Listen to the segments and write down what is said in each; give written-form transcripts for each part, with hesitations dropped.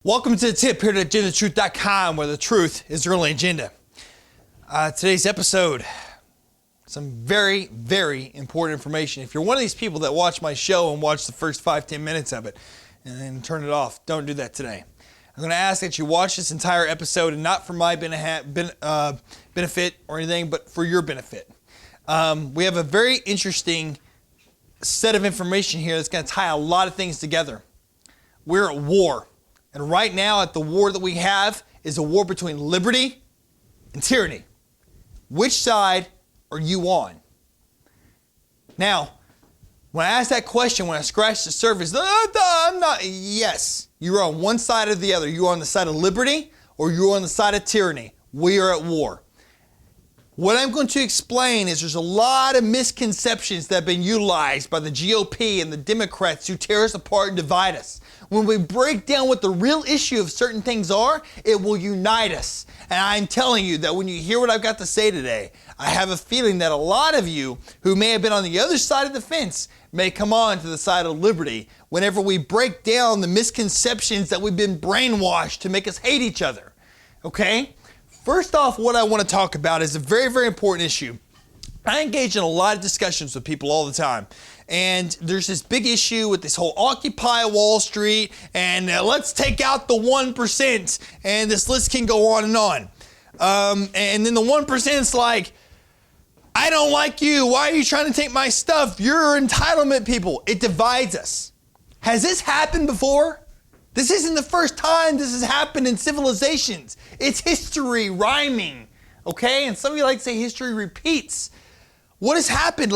Welcome to the tip here at agendatruth.com, where the truth is your only agenda. Today's episode, some very, very important information. If you're one of these people that watch my show and watch the first 5-10 minutes of it and then turn it off, don't do that today. I'm going to ask that you watch this entire episode, and not for my benefit or anything, but for your benefit. We have a very interesting set of information here that's going to tie a lot of things together. We're at war. And right now, at the war that we have is a war between liberty and tyranny. Which side are you on? Now, when I ask that question, when I scratch the surface, I'm not. Yes, you're on one side or the other. You're on the side of liberty or you're on the side of tyranny. We are at war. What I'm going to explain is there's a lot of misconceptions that have been utilized by the GOP and the Democrats to tear us apart and divide us. When we break down what the real issue of certain things are, it will unite us. And I'm telling you that when you hear what I've got to say today, I have a feeling that a lot of you who may have been on the other side of the fence may come on to the side of liberty whenever we break down the misconceptions that we've been brainwashed to make us hate each other. Okay? First off, what I want to talk about is a very, very important issue. I engage in a lot of discussions with people all the time. And there's this big issue with this whole Occupy Wall Street and let's take out the 1%. And this list can go on and on. And then the 1% is like, I don't like you. Why are you trying to take my stuff? You're entitlement people. It divides us. Has this happened before? This isn't the first time this has happened in civilizations. It's history rhyming, okay? And some of you like to say history repeats. What has happened?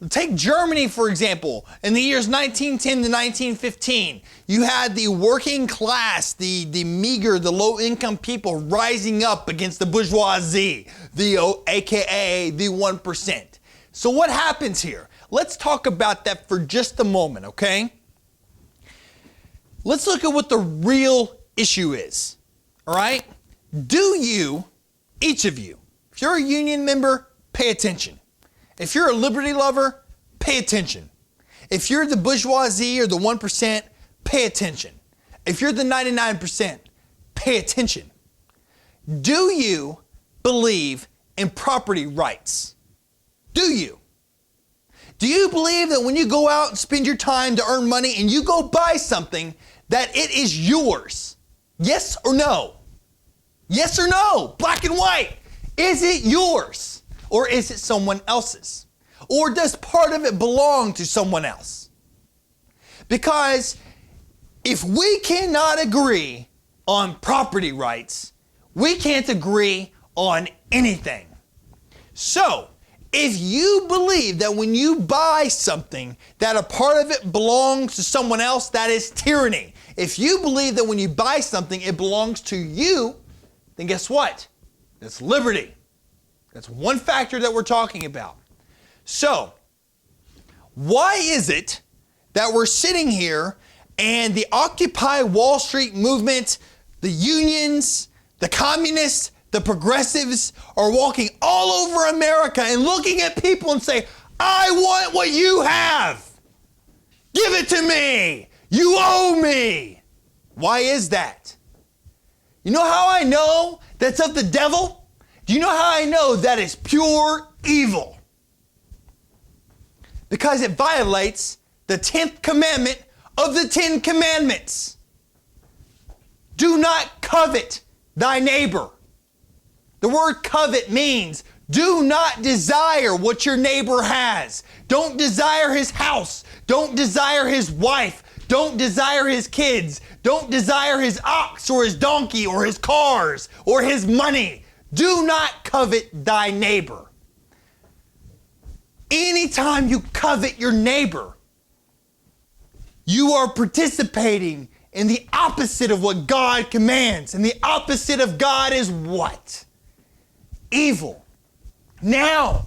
Take Germany, for example. In the years 1910 to 1915, you had the working class, the meager, the low-income people rising up against the bourgeoisie, aka the 1%. So what happens here? Let's talk about that for just a moment, okay? Let's look at what the real issue is, all right? Do you, each of you, if you're a union member, pay attention. If you're a liberty lover, pay attention. If you're the bourgeoisie or the 1%, pay attention. If you're the 99%, pay attention. Do you believe in property rights? Do you? Do you believe that when you go out and spend your time to earn money and you go buy something, that it is yours? Yes or no? Yes or no? Black and white. Is it yours? Or is it someone else's? Or does part of it belong to someone else? Because if we cannot agree on property rights, we can't agree on anything. So, if you believe that when you buy something, that a part of it belongs to someone else, that is tyranny. If you believe that when you buy something, it belongs to you, then guess what? That's liberty. That's one factor that we're talking about. So, why is it that we're sitting here and the Occupy Wall Street movement, the unions, the communists, the progressives are walking all over America and looking at people and say, I want what you have. Give it to me. You owe me. Why is that? You know how I know that's of the devil? Do you know how I know that is pure evil? Because it violates the 10th commandment of the 10 commandments. Do not covet thy neighbor. The word covet means do not desire what your neighbor has. Don't desire his house. Don't desire his wife. Don't desire his kids. Don't desire his ox or his donkey or his cars or his money. Do not covet thy neighbor. Anytime you covet your neighbor, you are participating in the opposite of what God commands. And the opposite of God is what? Evil. Now,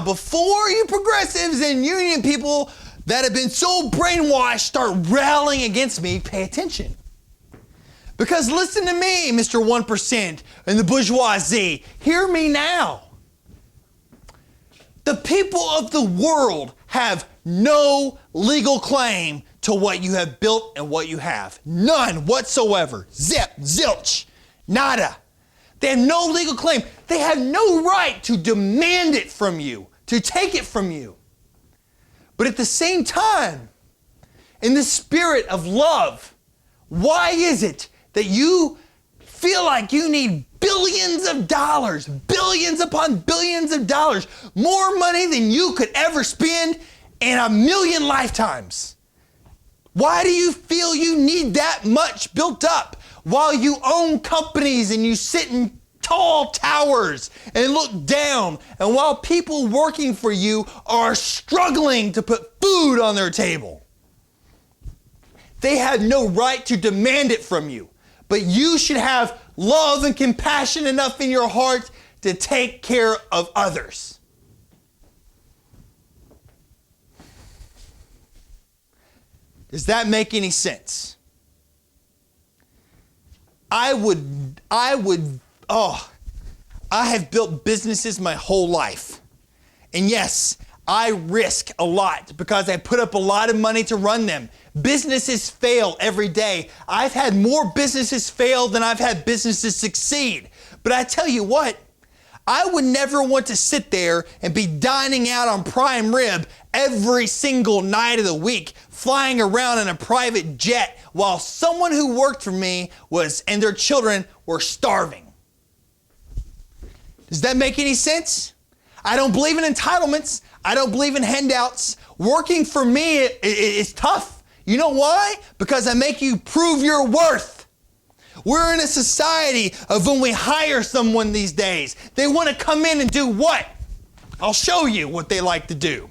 before you progressives and union people that have been so brainwashed start railing against me, pay attention. Because listen to me, Mr. 1% and the bourgeoisie. Hear me now. The people of the world have no legal claim to what you have built and what you have. None whatsoever. Zip, zilch, nada. They have no legal claim. They have no right to demand it from you, to take it from you. But at the same time, in the spirit of love, why is it that you feel like you need billions of dollars, billions upon billions of dollars, more money than you could ever spend in a million lifetimes? Why do you feel you need that much built up while you own companies and you sit in tall towers and look down, and while people working for you are struggling to put food on their table? They have no right to demand it from you, but you should have love and compassion enough in your heart to take care of others. Does that make any sense? I have built businesses my whole life. And yes, I risk a lot because I put up a lot of money to run them. Businesses fail every day. I've had more businesses fail than I've had businesses succeed. But I tell you what, I would never want to sit there and be dining out on prime rib every single night of the week, flying around in a private jet while someone who worked for me and their children were starving. Does that make any sense? I don't believe in entitlements. I don't believe in handouts. Working for me is tough. You know why? Because I make you prove your worth. We're in a society of when we hire someone these days, they want to come in and do what? I'll show you what they like to do.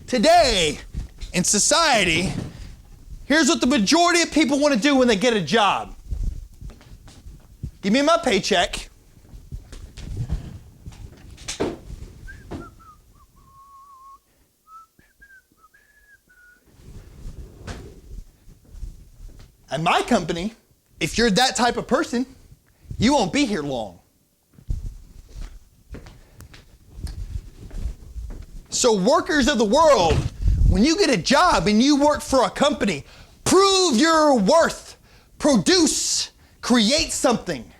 Today, in society, here's what the majority of people want to do when they get a job. Give me my paycheck. At my company, if you're that type of person, you won't be here long. So workers of the world, when you get a job and you work for a company, prove your worth, produce, create something.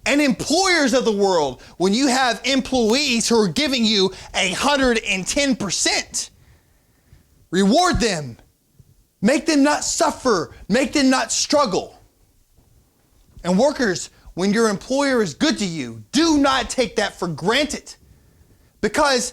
And employers of the world, when you have employees who are giving you 110%, reward them. Make them not suffer. Make them not struggle. And workers, when your employer is good to you, do not take that for granted. Because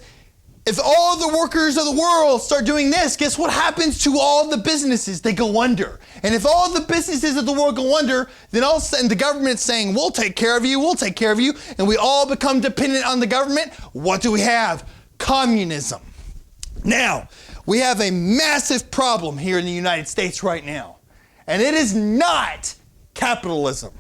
if all the workers of the world start doing this, guess what happens to all the businesses? They go under. And if all the businesses of the world go under, then all of a sudden the government's saying, we'll take care of you, we'll take care of you, and we all become dependent on the government. What do we have? Communism. Now, we have a massive problem here in the United States right now. And it is not capitalism.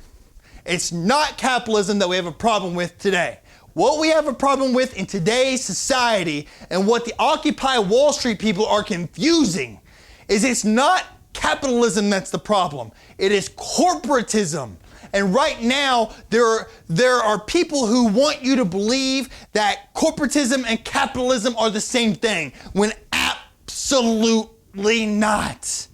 It's not capitalism that we have a problem with today. What we have a problem with in today's society, and what the Occupy Wall Street people are confusing, is it's not capitalism that's the problem. It is corporatism. And right now, there are people who want you to believe that corporatism and capitalism are the same thing, when absolutely not.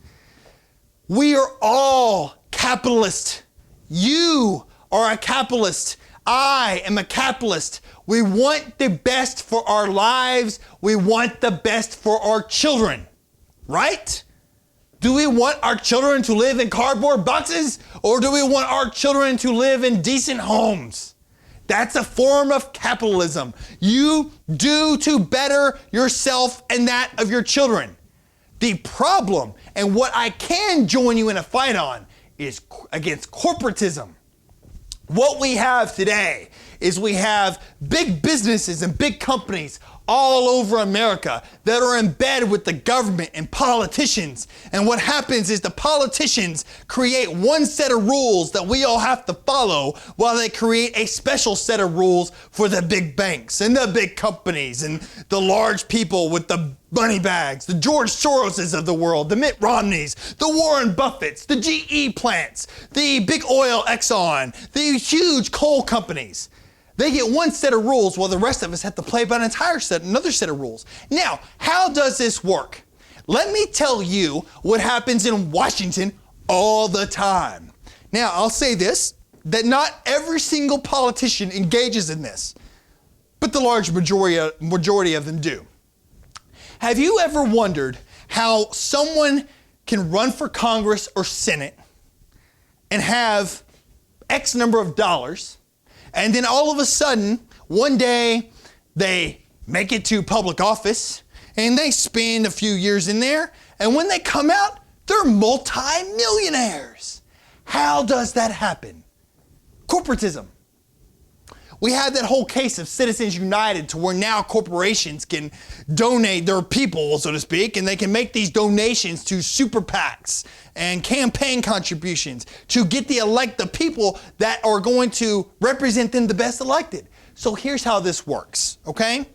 We are all capitalists. You are a capitalist. I am a capitalist. We want the best for our lives. We want the best for our children, right? Do we want our children to live in cardboard boxes, or do we want our children to live in decent homes? That's a form of capitalism. You do to better yourself and that of your children. The problem, and what I can join you in a fight on, is against corporatism. What we have today is we have big businesses and big companies all over America that are in bed with the government and politicians. And what happens is the politicians create one set of rules that we all have to follow, while they create a special set of rules for the big banks and the big companies and the large people with the money bags, the George Soroses of the world, the Mitt Romneys, the Warren Buffetts, the GE plants, the big oil Exxon, the huge coal companies. They get one set of rules while the rest of us have to play by another set of rules. Now, how does this work? Let me tell you what happens in Washington all the time. Now, I'll say this, that not every single politician engages in this, but the large majority of them do. Have you ever wondered how someone can run for Congress or Senate and have X number of dollars, and then all of a sudden, one day, they make it to public office, and they spend a few years in there, and when they come out, they're multi-millionaires. How does that happen? Corporatism. We had that whole case of Citizens United to where now corporations can donate their people, so to speak, and they can make these donations to super PACs and campaign contributions to get the people that are going to represent them the best elected. So here's how this works, okay?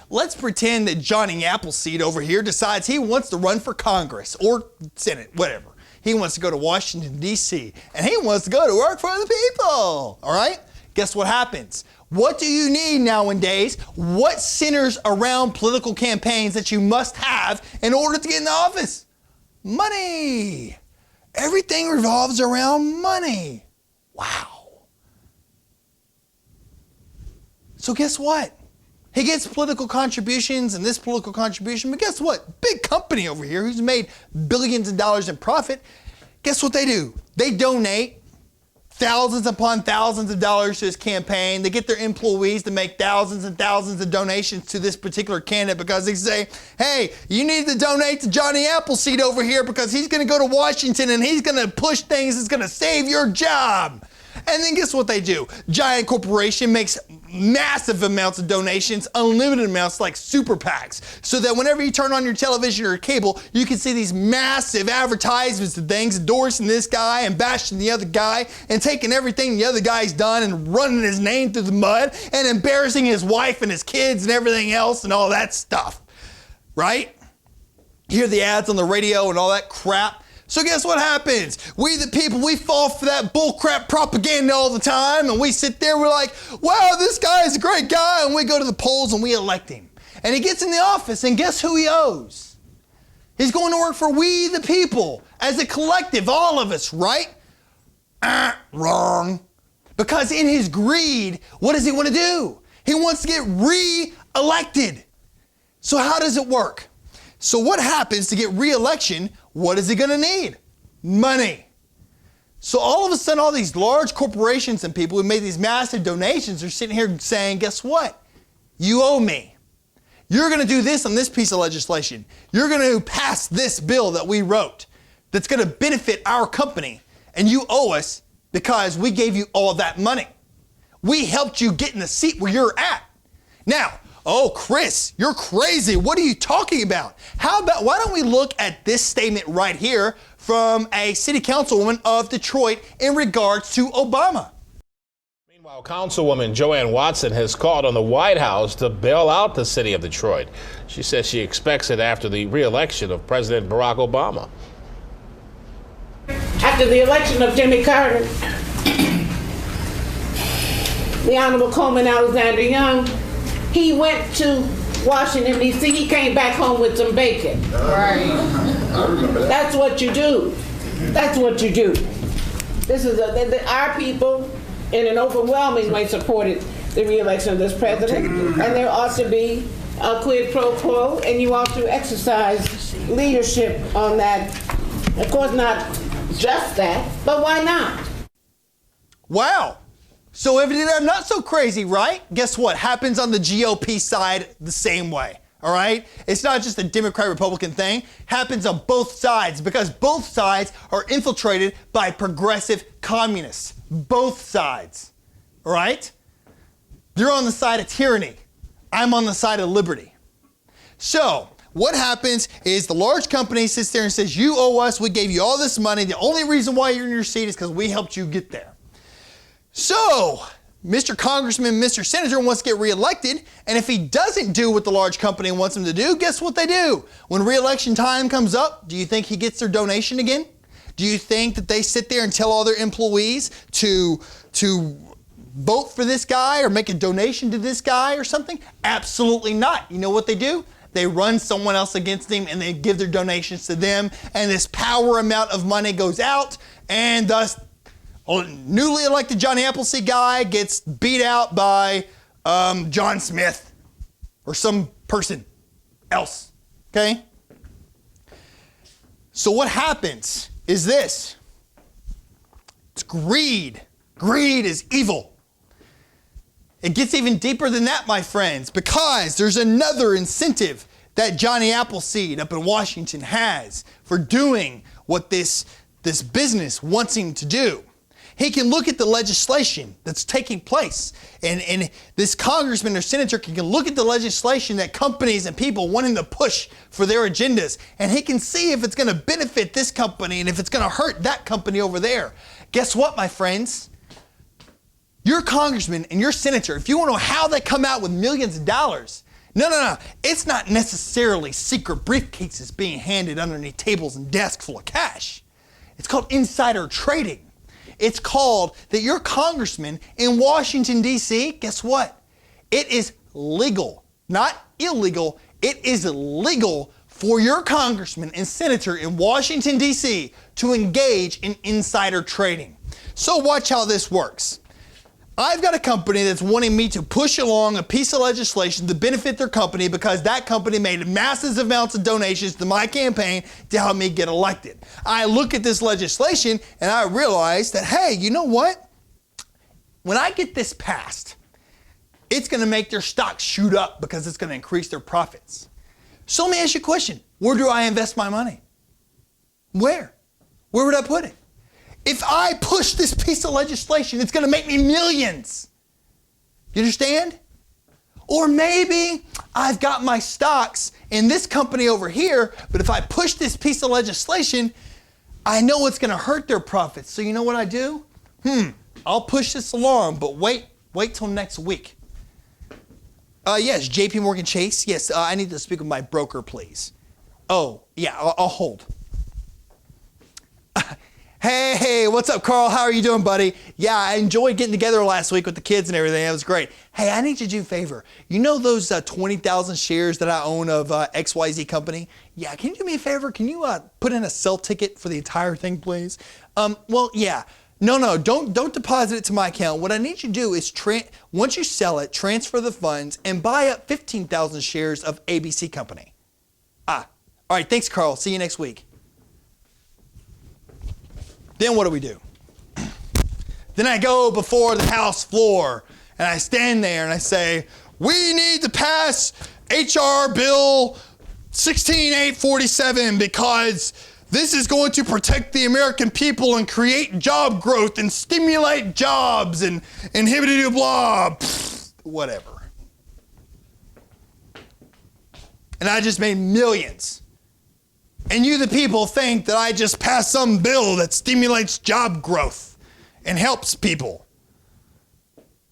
Let's pretend that Johnny Appleseed over here decides he wants to run for Congress or Senate, whatever. He wants to go to Washington, D.C., and he wants to go to work for the people, all right? Guess what happens? What do you need nowadays? What centers around political campaigns that you must have in order to get in the office? Money. Everything revolves around money. Wow. So guess what? He gets political contributions and this political contribution, but guess what? Big company over here who's made billions of dollars in profit, guess what they do? They donate thousands upon thousands of dollars to his campaign. They get their employees to make thousands and thousands of donations to this particular candidate because they say, hey, you need to donate to Johnny Appleseed over here because he's going to go to Washington and he's going to push things that's going to save your job. And then guess what they do? Giant corporation makes massive amounts of donations, unlimited amounts like super PACs, so that whenever you turn on your television or cable, you can see these massive advertisements of things endorsing this guy and bashing the other guy and taking everything the other guy's done and running his name through the mud and embarrassing his wife and his kids and everything else and all that stuff, right? You hear the ads on the radio and all that crap. So guess what happens? We the people, we fall for that bullcrap propaganda all the time, and we sit there, we're like, wow, this guy is a great guy, and we go to the polls and we elect him. And he gets in the office, and guess who he owes? He's going to work for we the people, as a collective, all of us, right? Wrong. Because in his greed, what does he want to do? He wants to get re-elected. So how does it work? So what happens to get re-election? What is he going to need? Money. So all of a sudden, all these large corporations and people who made these massive donations are sitting here saying, guess what? You owe me. You're going to do this on this piece of legislation. You're going to pass this bill that we wrote that's going to benefit our company. And you owe us because we gave you all that money. We helped you get in the seat where you're at. Now, oh, Chris, you're crazy. What are you talking about? Why don't we look at this statement right here from a city councilwoman of Detroit in regards to Obama. Meanwhile, Councilwoman Joanne Watson has called on the White House to bail out the city of Detroit. She says she expects it after the re-election of President Barack Obama. After the election of Jimmy Carter, the Honorable Coleman Alexander Young, he went to Washington, D.C. He came back home with some bacon. Right. That's what you do. That's what you do. This is our people, in an overwhelming way, supported the re-election of this president, and there ought to be a quid pro quo, and you ought to exercise leadership on that. Of course, not just that, but why not? Wow. So if they're not so crazy, right? Guess what? Happens on the GOP side the same way, all right? It's not just a Democrat-Republican thing. Happens on both sides because both sides are infiltrated by progressive communists. Both sides, all right? You're on the side of tyranny. I'm on the side of liberty. So what happens is the large company sits there and says, you owe us, we gave you all this money. The only reason why you're in your seat is because we helped you get there. So, Mr. Congressman, Mr. Senator wants to get reelected, and if he doesn't do what the large company wants him to do, guess what they do? When reelection time comes up, do you think he gets their donation again? Do you think that they sit there and tell all their employees to vote for this guy or make a donation to this guy or something? Absolutely not. You know what they do? they run someone else against him and they give their donations to them, and this power amount of money goes out, and thus newly elected Johnny Appleseed guy gets beat out by John Smith or some person else, okay? So what happens is this. It's greed. Greed is evil. It gets even deeper than that, my friends, because there's another incentive that Johnny Appleseed up in Washington has for doing what this business wants him to do. He can look at the legislation that's taking place, and this congressman or senator can look at the legislation that companies and people want him to push for their agendas, and he can see if it's going to benefit this company and if it's going to hurt that company over there. Guess what, my friends? Your congressman and your senator, if you want to know how they come out with millions of dollars, no. It's not necessarily secret briefcases being handed underneath tables and desks full of cash. It's called insider trading. It's called that your congressman in Washington, D.C., guess what? It is legal, not illegal. It is legal for your congressman and senator in Washington, D.C. to engage in insider trading. So watch how this works. I've got a company that's wanting me to push along a piece of legislation to benefit their company because that company made massive amounts of donations to my campaign to help me get elected. I look at this legislation and I realize that, hey, you know what? When I get this passed, it's going to make their stocks shoot up because it's going to increase their profits. So let me ask you a question. Where do I invest my money? Where? Where would I put it? If I push this piece of legislation, it's going to make me millions. You understand? Or maybe I've got my stocks in this company over here, but if I push this piece of legislation, I know it's going to hurt their profits. So you know what I do? I'll push this along, but wait till next week. Yes, JP Morgan Chase. Yes, I need to speak with my broker, please. Oh, yeah, I'll hold. Hey, what's up, Carl? How are you doing, buddy? Yeah, I enjoyed getting together last week with the kids and everything. It was great. Hey, I need you to do a favor. You know those 20,000 shares that I own of XYZ company? Yeah, can you do me a favor? Can you put in a sell ticket for the entire thing, please? Well, yeah. No, don't deposit it to my account. What I need you to do is, once you sell it, transfer the funds and buy up 15,000 shares of ABC Company. All right, thanks, Carl. See you next week. Then what do? Then I go before the House floor and I stand there and I say, we need to pass H.R. Bill 16847 because this is going to protect the American people and create job growth and stimulate jobs and hibbity blah, whatever. And I just made millions. And you, the people, think that I just passed some bill that stimulates job growth and helps people.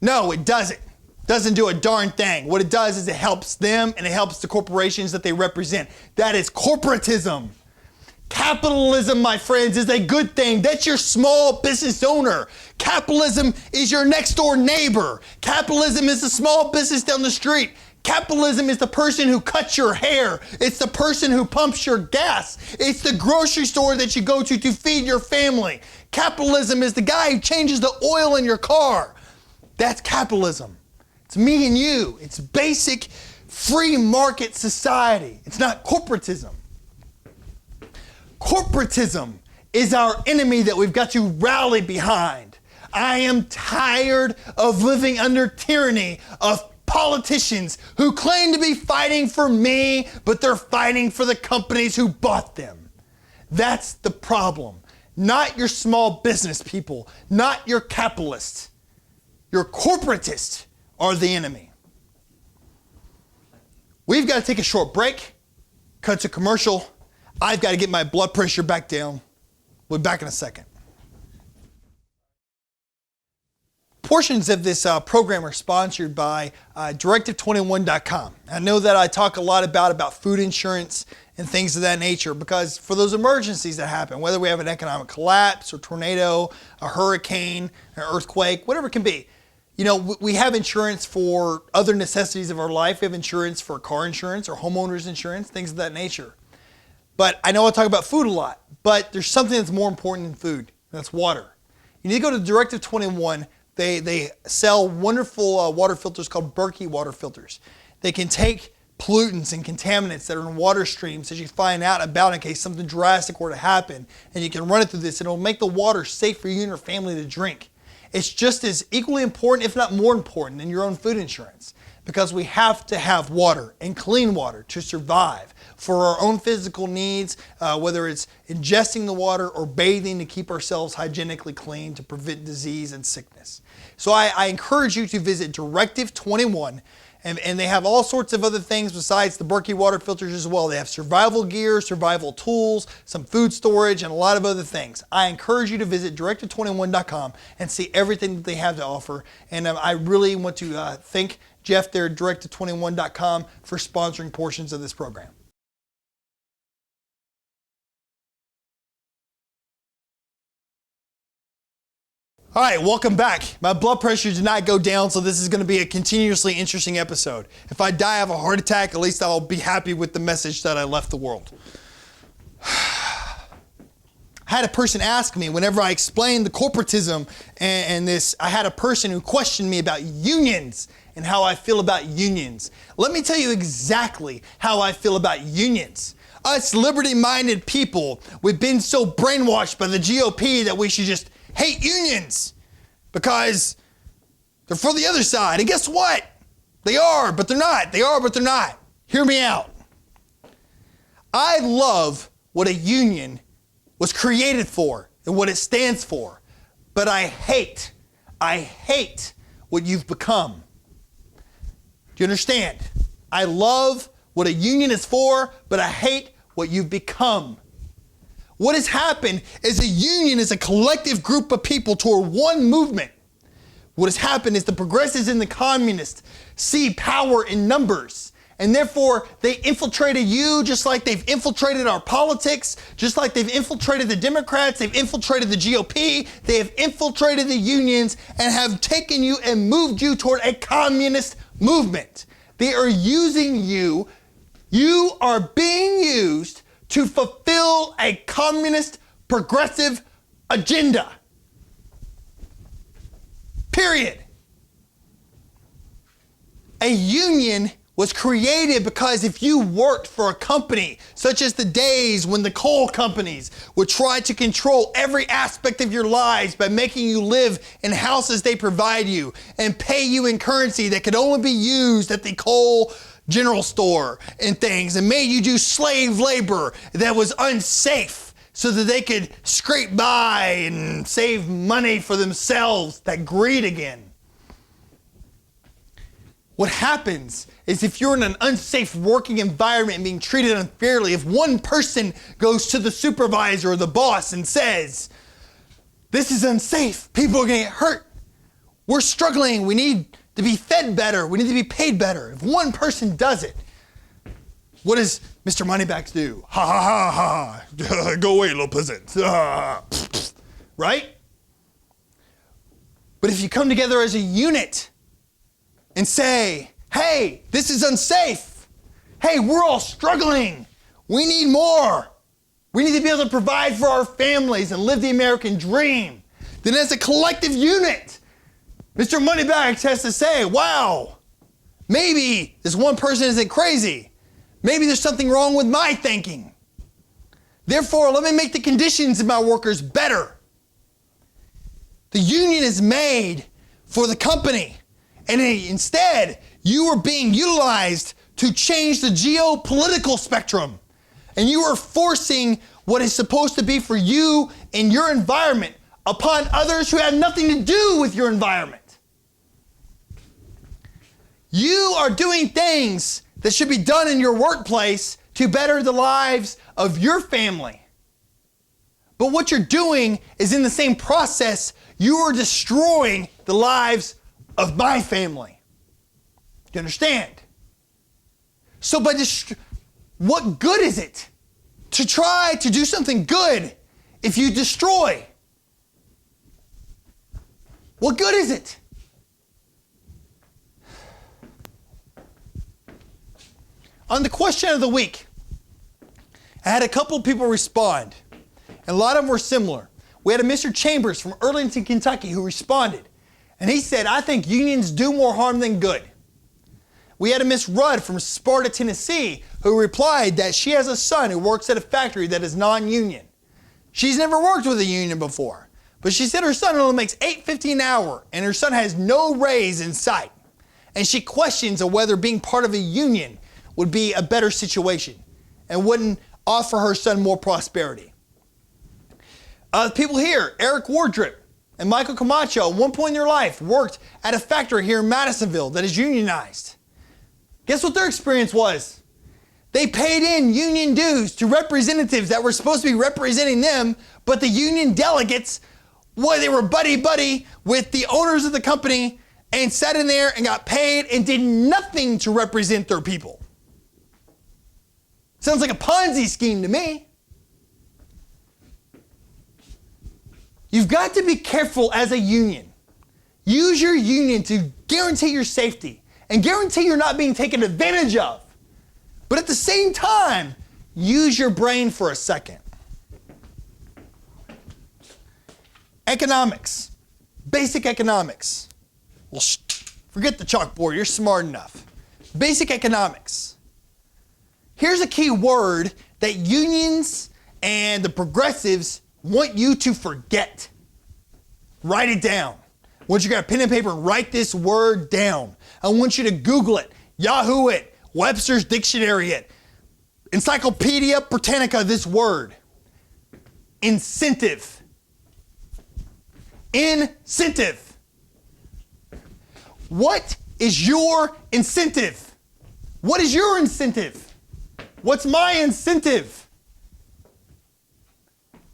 No, it doesn't. It doesn't do a darn thing. What it does is it helps them and it helps the corporations that they represent. That is corporatism. Capitalism, my friends, is a good thing. That's your small business owner. Capitalism is your next door neighbor. Capitalism is the small business down the street. Capitalism is the person who cuts your hair. It's the person who pumps your gas. It's the grocery store that you go to feed your family. Capitalism is the guy who changes the oil in your car. That's capitalism. It's me and you. It's basic free market society. It's not corporatism. Corporatism is our enemy that we've got to rally behind. I am tired of living under tyranny of politicians who claim to be fighting for me, but they're fighting for the companies who bought them. That's the problem. Not your small business people, not your capitalists. Your corporatists are the enemy. We've got to take a short break, cut to commercial. I've got to get my blood pressure back down. We'll be back in a second. Portions of this program are sponsored by Directive21.com. I know that I talk a lot about food insurance and things of that nature because for those emergencies that happen, whether we have an economic collapse or tornado, a hurricane, an earthquake, whatever it can be, You know, we have insurance for other necessities of our life. We have insurance for car insurance or homeowners insurance, things of that nature. But I know I talk about food a lot, but there's something that's more important than food, and that's water. You need to go to Directive 21. They sell wonderful water filters called Berkey water filters. They can take pollutants and contaminants that are in water streams that you find out about in case something drastic were to happen, and you can run it through this, and it'll make the water safe for you and your family to drink. It's just as equally important, if not more important, than your own food insurance, because we have to have water and clean water to survive for our own physical needs, whether it's ingesting the water or bathing to keep ourselves hygienically clean to prevent disease and sickness. So I encourage you to visit Directive 21, and they have all sorts of other things besides the Berkey water filters as well. They have survival gear, survival tools, some food storage, and a lot of other things. I encourage you to visit directive21.com and see everything that they have to offer. And I really want to thank Jeff there at directive21.com for sponsoring portions of this program. All right, welcome back. My blood pressure did not go down, so this is going to be a continuously interesting episode. If I die of a heart attack, at least I'll be happy with the message that I left the world. I had a person ask me whenever I explained the corporatism and this, I had a person who questioned me about unions and how I feel about unions. Let me tell you exactly how I feel about unions. Us liberty-minded people, we've been so brainwashed by the GOP that we should just hate unions because they're for the other side. And guess what? They are, but they're not. They are, but they're not. Hear me out. I love what a union was created for and what it stands for, but I hate what you've become. Do you understand? I love what a union is for, but I hate what you've become. What has happened is a union is a collective group of people toward one movement. What has happened is the progressives and the communists see power in numbers, and therefore they infiltrated you just like they've infiltrated our politics, just like they've infiltrated the Democrats, they've infiltrated the GOP, they have infiltrated the unions and have taken you and moved you toward a communist movement. They are using you. You are being used to fulfill a communist progressive agenda. Period. A union was created because if you worked for a company, such as the days when the coal companies would try to control every aspect of your lives by making you live in houses they provide you and pay you in currency that could only be used at the coal general store and things, and made you do slave labor that was unsafe so that they could scrape by and save money for themselves, that greed again. What happens is if you're in an unsafe working environment and being treated unfairly, if one person goes to the supervisor or the boss and says, this is unsafe, people are going to get hurt, we're struggling, we need to be fed better, we need to be paid better. If one person does it, what does Mr. Moneybags do? Ha ha ha ha, go away little peasant. Right? But if you come together as a unit and say, hey, this is unsafe. Hey, we're all struggling. We need more. We need to be able to provide for our families and live the American dream. Then as a collective unit, Mr. Moneybags has to say, wow, maybe this one person isn't crazy. Maybe there's something wrong with my thinking. Therefore, let me make the conditions of my workers better. The union is made for the company. And instead, you are being utilized to change the geopolitical spectrum. And you are forcing what is supposed to be for you and your environment upon others who have nothing to do with your environment. You are doing things that should be done in your workplace to better the lives of your family. But what you're doing is in the same process, you are destroying the lives of my family. Do you understand? So what good is it to try to do something good if you destroy? What good is it? On the question of the week, I had a couple of people respond, and a lot of them were similar. We had a Mr. Chambers from Arlington, Kentucky who responded, and he said, I think unions do more harm than good. We had a Miss Rudd from Sparta, Tennessee who replied that she has a son who works at a factory that is non-union. She's never worked with a union before, but she said her son only makes $8.50 an hour and her son has no raise in sight. And she questions whether being part of a union would be a better situation and wouldn't offer her son more prosperity. People here, Eric Wardrip and Michael Camacho, at one point in their life worked at a factory here in Madisonville that is unionized. Guess what their experience was? They paid in union dues to representatives that were supposed to be representing them, but the union delegates, well, they were buddy-buddy with the owners of the company and sat in there and got paid and did nothing to represent their people. Sounds like a Ponzi scheme to me. You've got to be careful as a union. Use your union to guarantee your safety and guarantee you're not being taken advantage of. But at the same time, use your brain for a second. Economics. Basic economics. Well, forget the chalkboard, you're smart enough. Basic economics. Here's a key word that unions and the progressives want you to forget. Write it down. Once you got a pen and paper, write this word down. I want you to Google it, Yahoo it, Webster's Dictionary it, Encyclopedia Britannica this word. Incentive. Incentive. What is your incentive? What is your incentive? What's my incentive?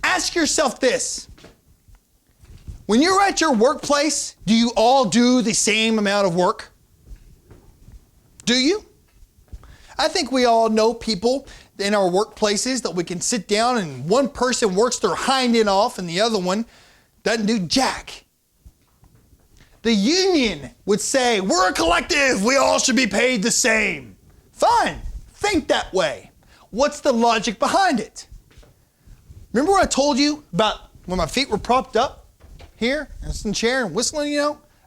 Ask yourself this. When you're at your workplace, do you all do the same amount of work? Do you? I think we all know people in our workplaces that we can sit down and one person works their hind end off and the other one doesn't do jack. The union would say, we're a collective, we all should be paid the same. Fine, think that way. What's the logic behind it? Remember what I told you about when my feet were propped up here in the chair and whistling,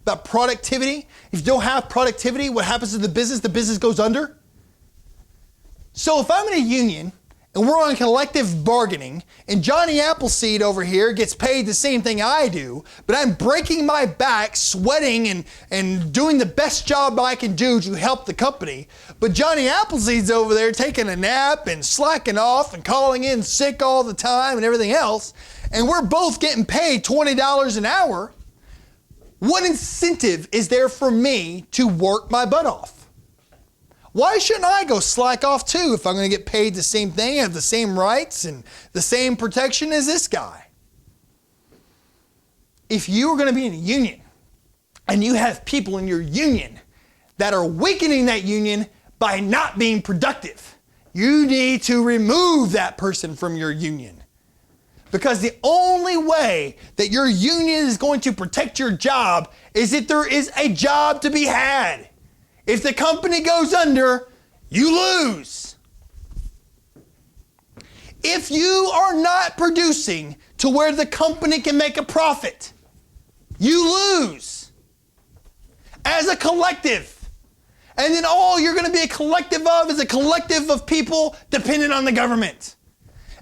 about productivity? If you don't have productivity, what happens to the business? The business goes under. So if I'm in a union and we're on collective bargaining and Johnny Appleseed over here gets paid the same thing I do, but I'm breaking my back, sweating and doing the best job I can do to help the company, but Johnny Appleseed's over there taking a nap and slacking off and calling in sick all the time and everything else, and we're both getting paid $20 an hour, what incentive is there for me to work my butt off? Why shouldn't I go slack off too if I'm going to get paid the same thing, have the same rights and the same protection as this guy? If you are going to be in a union and you have people in your union that are weakening that union by not being productive, you need to remove that person from your union. Because the only way that your union is going to protect your job is if there is a job to be had. If the company goes under, you lose. If you are not producing to where the company can make a profit, you lose. As a collective. And then all you're going to be a collective of is a collective of people dependent on the government.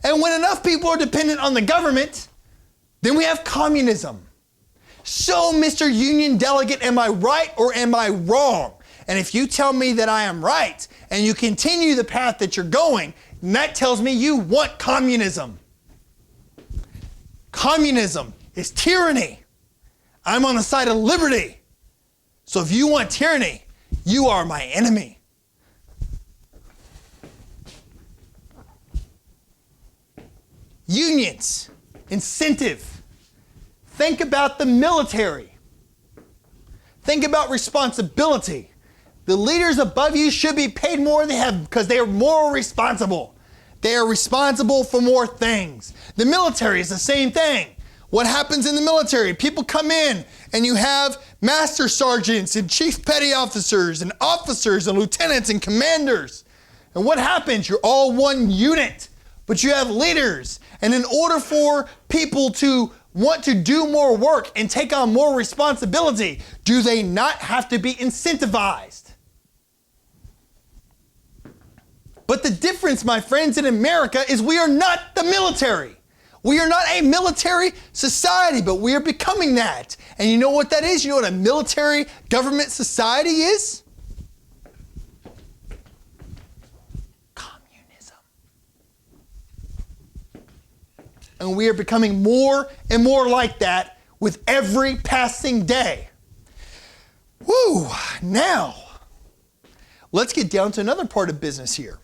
And when enough people are dependent on the government, then we have communism. So, Mr. Union Delegate, am I right or am I wrong? And if you tell me that I am right and you continue the path that you're going, then that tells me you want communism. Communism is tyranny. I'm on the side of liberty. So if you want tyranny, you are my enemy. Unions, incentive. Think about the military. Think about responsibility. The leaders above you should be paid more than they have because they are more responsible. They are responsible for more things. The military is the same thing. What happens in the military? People come in and you have master sergeants and chief petty officers and lieutenants and commanders. And what happens? You're all one unit, but you have leaders. And in order for people to want to do more work and take on more responsibility, do they not have to be incentivized? But the difference, my friends, in America is we are not the military. We are not a military society, but we are becoming that. And you know what that is? You know what a military government society is? Communism. And we are becoming more and more like that with every passing day. Woo! Now, let's get down to another part of business here.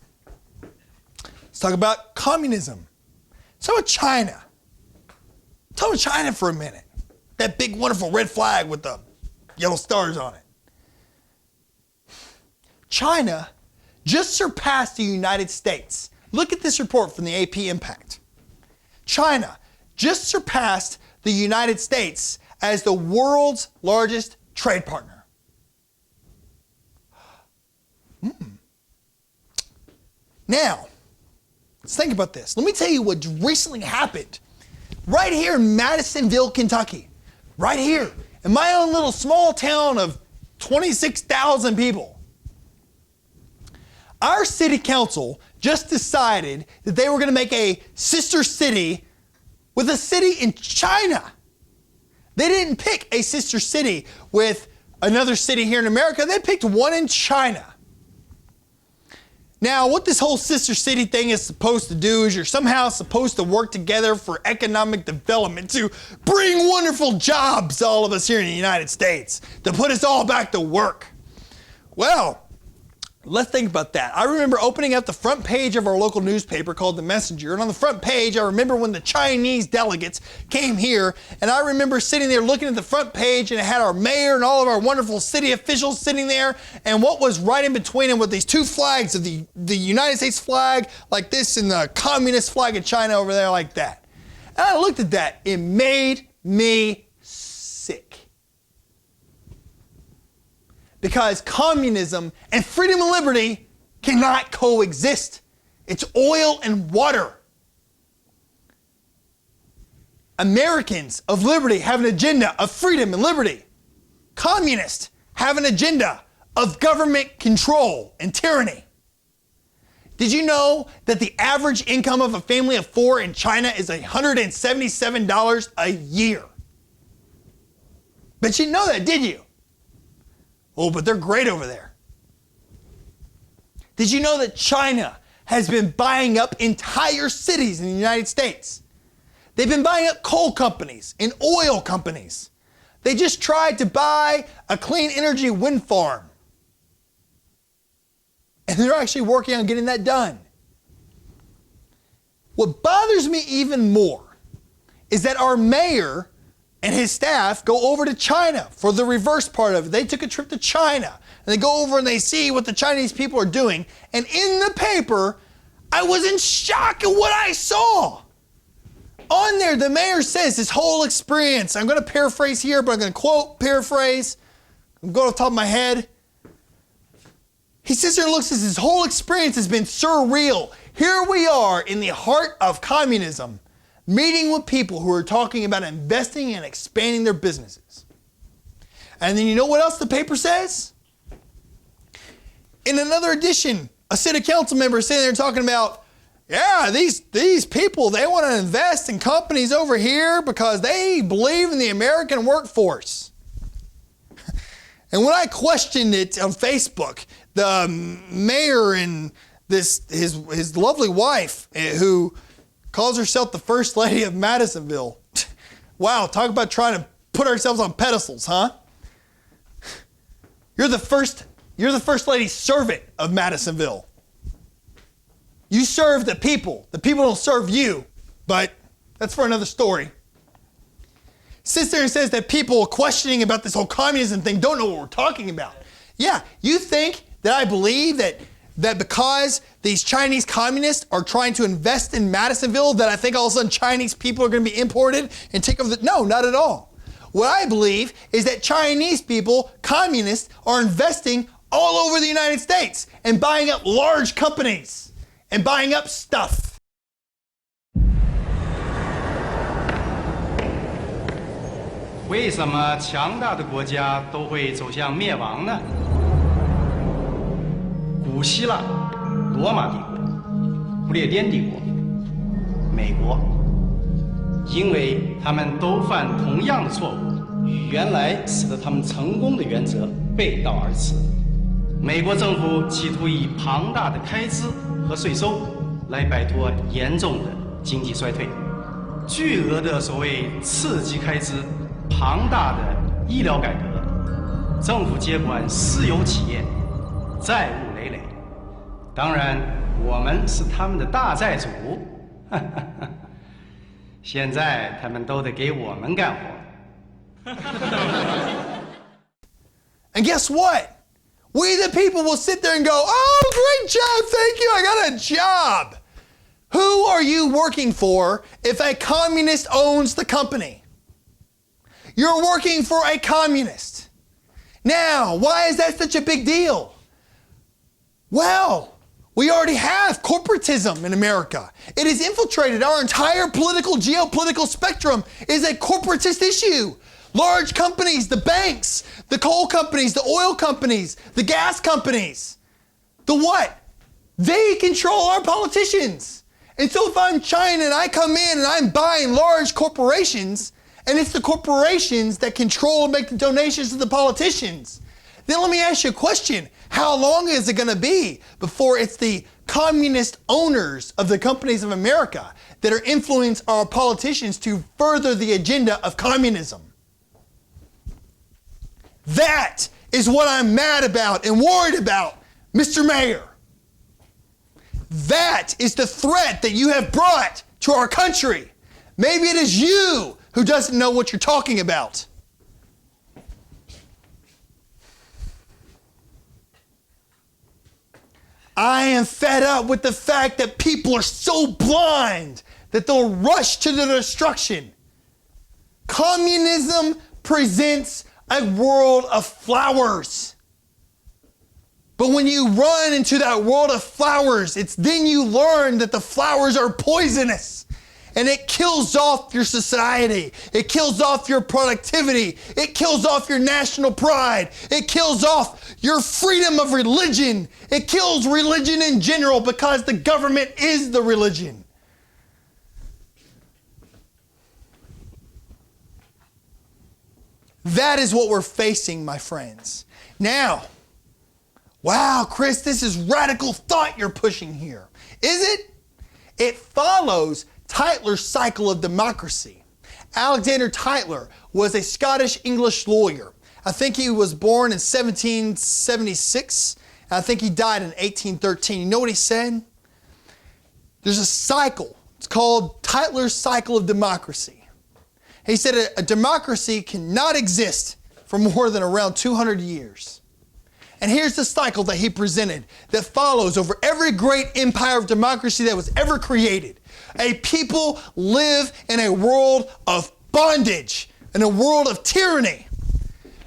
Let's talk about communism. So with China. Talk about China for a minute. That big, wonderful red flag with the yellow stars on it. China just surpassed the United States. Look at this report from the AP Impact. China just surpassed the United States as the world's largest trade partner. Now, let's think about this. Let me tell you what recently happened right here in Madisonville, Kentucky. Right here in my own little small town of 26,000 people. Our city council just decided that they were going to make a sister city with a city in China. They didn't pick a sister city with another city here in America. They picked one in China. Now, what this whole sister city thing is supposed to do is you're somehow supposed to work together for economic development to bring wonderful jobs to all of us here in the United States, to put us all back to work. Well, let's think about that. I remember opening up the front page of our local newspaper called The Messenger, and on the front page, I remember when the Chinese delegates came here, and I remember sitting there looking at the front page, and it had our mayor and all of our wonderful city officials sitting there, and what was right in between them with these two flags of the United States flag like this and the communist flag of China over there like that. And I looked at that. It made me sick. Because communism and freedom and liberty cannot coexist. It's oil and water. Americans of liberty have an agenda of freedom and liberty. Communists have an agenda of government control and tyranny. Did you know that the average income of a family of 4 in China is $177 a year? Bet you didn't know that, did you? Oh, but they're great over there. Did you know that China has been buying up entire cities in the United States? They've been buying up coal companies and oil companies. They just tried to buy a clean energy wind farm. And they're actually working on getting that done. What bothers me even more is that our mayor and his staff go over to China for the reverse part of it. They took a trip to China, and they go over and they see what the Chinese people are doing. And in the paper, I was in shock at what I saw. On there, the mayor says his whole experience, I'm going to paraphrase here, but I'm going to quote, paraphrase. I'm going off the top of my head. He sits there and looks at his whole experience has been surreal. Here we are in the heart of communism, meeting with people who are talking about investing and expanding their businesses. And then you know what else the paper says? In another edition, a city council member is sitting there talking about, yeah, these people, they want to invest in companies over here because they believe in the American workforce. And when I questioned it on Facebook, the mayor and his lovely wife, who calls herself the First Lady of Madisonville. Wow, talk about trying to put ourselves on pedestals, huh? You're the First Lady's servant of Madisonville. You serve the people. The people don't serve you, but that's for another story. Sits there and says that people questioning about this whole communism thing don't know what we're talking about. Yeah, you think that I believe that because these Chinese communists are trying to invest in Madisonville, that I think all of a sudden Chinese people are going to be imported and take over no, not at all. What I believe is that Chinese people, communists, are investing all over the United States and buying up large companies and buying up stuff. 为什么强大的国家都会走向灭亡呢？古希腊、罗马帝国、不列颠帝国、美国，因为他们都犯同样的错误，与原来使得他们成功的原则背道而驰。美国政府企图以庞大的开支和税收来摆脱严重的经济衰退，巨额的所谓刺激开支。 庞大的医疗改革，政府接管私有企业，债务累累。当然，我们是他们的大债主。现在他们都得给我们干活。And guess what? We the people will sit there and go, "Oh, great job, thank you, I got a job." Who are you working for if a communist owns the company? You're working for a communist. Now, why is that such a big deal? Well, we already have corporatism in America. It has infiltrated our entire political, geopolitical spectrum is a corporatist issue. Large companies, the banks, the coal companies, the oil companies, the gas companies. The what? They control our politicians. And so if I'm China and I come in and I'm buying large corporations, and it's the corporations that control and make the donations to the politicians. Then let me ask you a question. How long is it going to be before it's the communist owners of the companies of America that are influencing our politicians to further the agenda of communism? That is what I'm mad about and worried about, Mr. Mayor. That is the threat that you have brought to our country. Maybe it is you who doesn't know what you're talking about. I am fed up with the fact that people are so blind that they'll rush to their destruction. Communism presents a world of flowers. But when you run into that world of flowers, it's then you learn that the flowers are poisonous. And it kills off your society. It kills off your productivity. It kills off your national pride. It kills off your freedom of religion. It kills religion in general because the government is the religion. That is what we're facing, my friends. Now, wow, Chris, this is radical thought you're pushing here. Is it? It follows Tytler's cycle of democracy. Alexander Tytler was a Scottish English lawyer. I think he was born in 1776. And I think he died in 1813. You know what he said? There's a cycle. It's called Tytler's cycle of democracy. He said a democracy cannot exist for more than around 200 years. And here's the cycle that he presented that follows over every great empire of democracy that was ever created. A people live in a world of bondage, in a world of tyranny.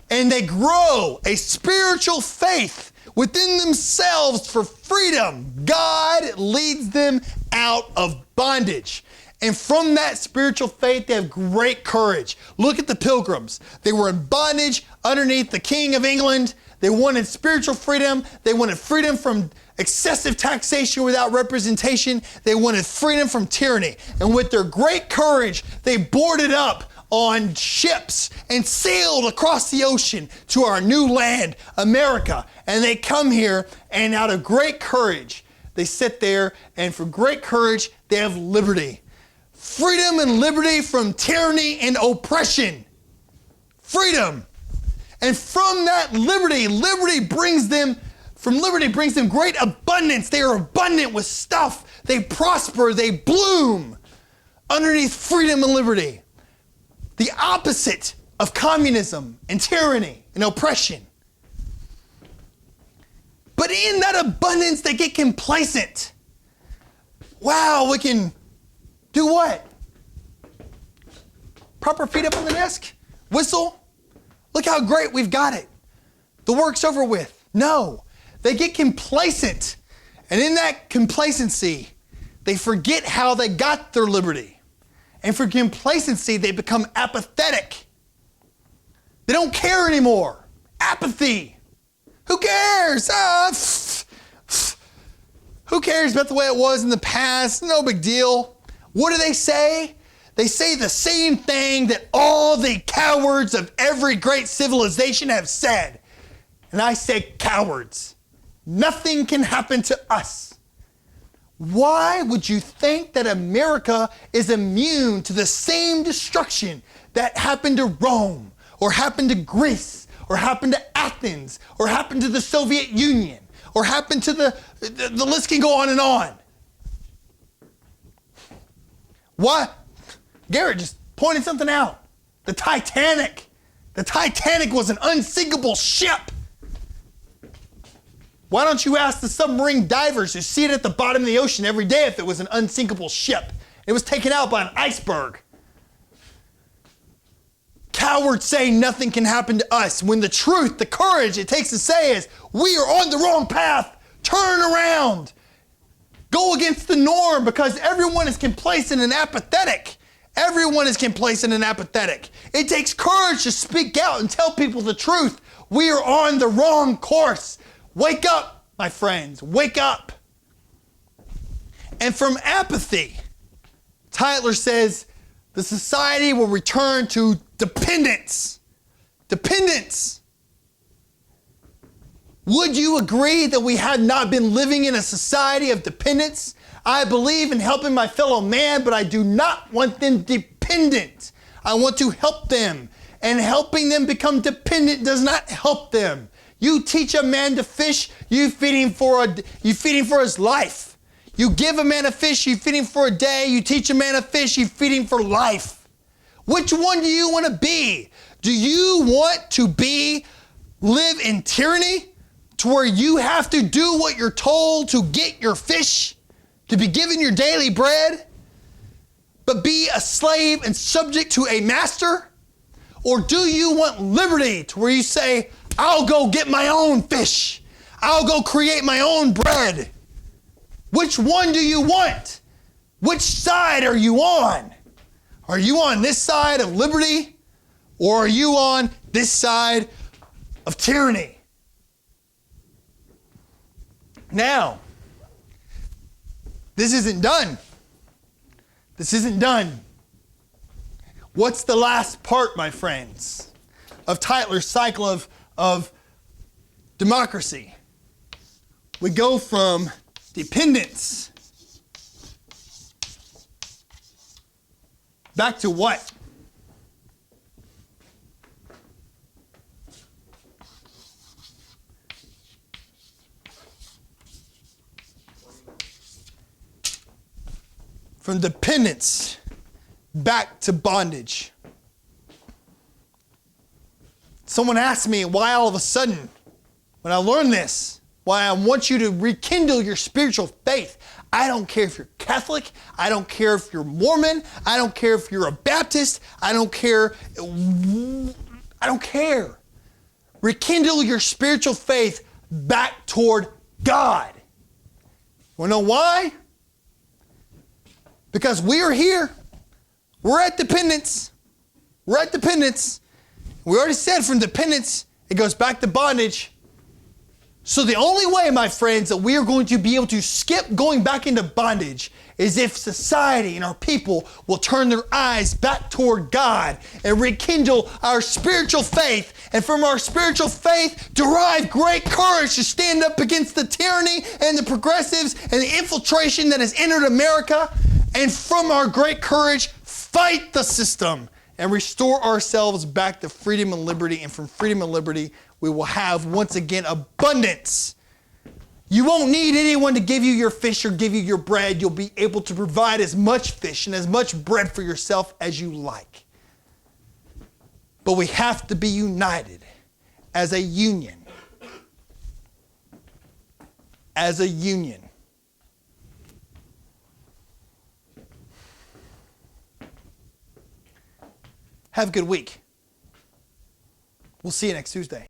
And they grow a spiritual faith within themselves for freedom. God leads them out of bondage. And from that spiritual faith, they have great courage. Look at the Pilgrims. They were in bondage underneath the King of England. They wanted spiritual freedom. They wanted freedom from excessive taxation without representation. They wanted freedom from tyranny. And with their great courage, they boarded up on ships and sailed across the ocean to our new land, America. And they come here, and out of great courage, they sit there, and for great courage, they have liberty. Freedom and liberty from tyranny and oppression. Freedom. And from that liberty brings them great abundance. They are abundant with stuff. They prosper, they bloom underneath freedom and liberty. The opposite of communism and tyranny and oppression. But in that abundance, they get complacent. Wow, we can do what? Proper feet up on the desk? Whistle? Look how great we've got it. The work's over with. No, they get complacent. And in that complacency, they forget how they got their liberty. And for complacency, they become apathetic. They don't care anymore. Apathy. Who cares? Who cares about the way it was in the past? No big deal. What do they say? They say the same thing that all the cowards of every great civilization have said. And I say cowards. Nothing can happen to us. Why would you think that America is immune to the same destruction that happened to Rome, or happened to Greece, or happened to Athens, or happened to the Soviet Union, or happened to the list can go on and on? Why? Garrett just pointed something out. The Titanic. The Titanic was an unsinkable ship. Why don't you ask the submarine divers who see it at the bottom of the ocean every day if it was an unsinkable ship? It was taken out by an iceberg. Cowards say nothing can happen to us, when the truth, the courage it takes to say is, we are on the wrong path. Turn around. Go against the norm, because everyone is complacent and apathetic. Everyone is complacent and apathetic. It takes courage to speak out and tell people the truth. We are on the wrong course. Wake up, my friends. Wake up. And from apathy, Tytler says the society will return to dependence. Dependence. Would you agree that we have not been living in a society of dependence? I believe in helping my fellow man, but I do not want them dependent. I want to help them. And helping them become dependent does not help them. You teach a man to fish, you feed him for his life. You give a man a fish, you feed him for a day. You teach a man a fish, you feed him for life. Which one do you want to be? Do you want to live in tyranny, to where you have to do what you're told to get your fish, to be given your daily bread, but be a slave and subject to a master? Or do you want liberty, to where you say, I'll go get my own fish. I'll go create my own bread. Which one do you want? Which side are you on? Are you on this side of liberty, or are you on this side of tyranny? Now, this isn't done. This isn't done. What's the last part, my friends, of Tytler's cycle of democracy? We go from dependence back to what? From dependence back to bondage. Someone asked me why all of a sudden, when I learned this, why I want you to rekindle your spiritual faith. I don't care if you're Catholic. I don't care if you're Mormon. I don't care if you're a Baptist. I don't care. Rekindle your spiritual faith back toward God. Want to know why? Because we are here. We're at dependence. We're at dependence. We already said from dependence, it goes back to bondage. So the only way, my friends, that we are going to be able to skip going back into bondage is if society and our people will turn their eyes back toward God and rekindle our spiritual faith. And from our spiritual faith, derive great courage to stand up against the tyranny and the progressives and the infiltration that has entered America. And from our great courage, fight the system and restore ourselves back to freedom and liberty. And from freedom and liberty, we will have, once again, abundance. You won't need anyone to give you your fish or give you your bread. You'll be able to provide as much fish and as much bread for yourself as you like. But we have to be united as a union. As a union. Have a good week. We'll see you next Tuesday.